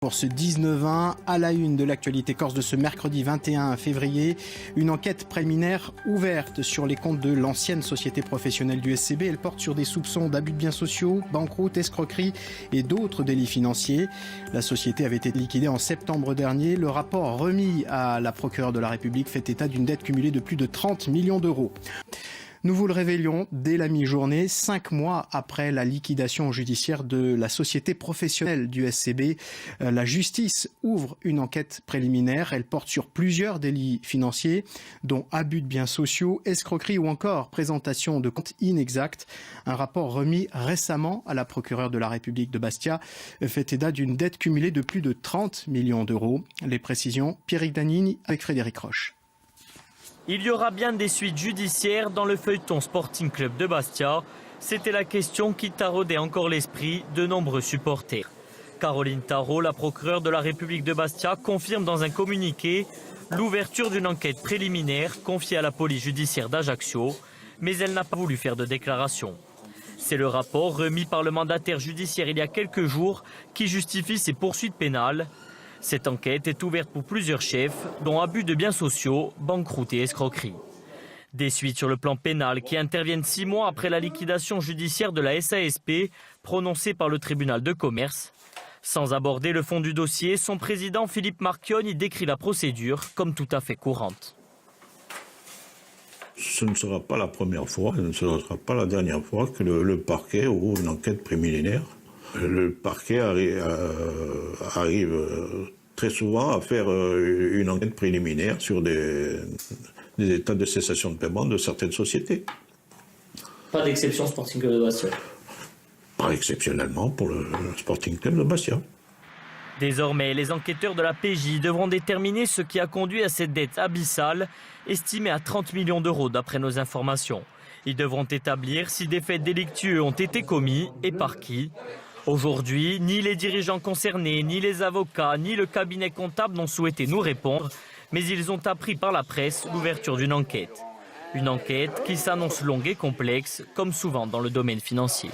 Pour ce 19-20, à la une de l'actualité corse de ce mercredi 21 février, une enquête préliminaire ouverte sur les comptes de l'ancienne société professionnelle du SCB. Elle porte sur des soupçons d'abus de biens sociaux, banqueroute, escroquerie et d'autres délits financiers. La société avait été liquidée en septembre dernier. Le rapport remis à la procureure de la République fait état d'une dette cumulée de plus de 30 millions d'euros. Nous vous le révélions dès la mi-journée, 5 mois après la liquidation judiciaire de la société professionnelle du SCB. La justice ouvre une enquête préliminaire. Elle porte sur plusieurs délits financiers, dont abus de biens sociaux, escroquerie ou encore présentation de comptes inexacts. Un rapport remis récemment à la procureure de la République de Bastia fait état d'une dette cumulée de plus de 30 millions d'euros. Les précisions, Pierrick Danini avec Frédéric Roche. Il y aura bien des suites judiciaires dans le feuilleton Sporting Club de Bastia. C'était la question qui taraudait encore l'esprit de nombreux supporters. Caroline Tarot, la procureure de la République de Bastia, confirme dans un communiqué l'ouverture d'une enquête préliminaire confiée à la police judiciaire d'Ajaccio, mais elle n'a pas voulu faire de déclaration. C'est le rapport remis par le mandataire judiciaire il y a quelques jours qui justifie ces poursuites pénales. Cette enquête est ouverte pour plusieurs chefs, dont abus de biens sociaux, banqueroute et escroquerie. Des suites sur le plan pénal qui interviennent 6 mois après la liquidation judiciaire de la SASP prononcée par le tribunal de commerce. Sans aborder le fond du dossier, son président Philippe Marchionni décrit la procédure comme tout à fait courante. Ce ne sera pas la première fois, ce ne sera pas la dernière fois que le parquet ouvre une enquête préliminaire. Le parquet arrive très souvent à faire une enquête préliminaire sur des états de cessation de paiement de certaines sociétés. Pas d'exception Sporting Club de Bastia. Pas exceptionnellement pour le Sporting Club de Bastia. Désormais, les enquêteurs de la PJ devront déterminer ce qui a conduit à cette dette abyssale, estimée à 30 millions d'euros d'après nos informations. Ils devront établir si des faits délictueux ont été commis et par qui. Aujourd'hui, ni les dirigeants concernés, ni les avocats, ni le cabinet comptable n'ont souhaité nous répondre, mais ils ont appris par la presse l'ouverture d'une enquête. Une enquête qui s'annonce longue et complexe, comme souvent dans le domaine financier.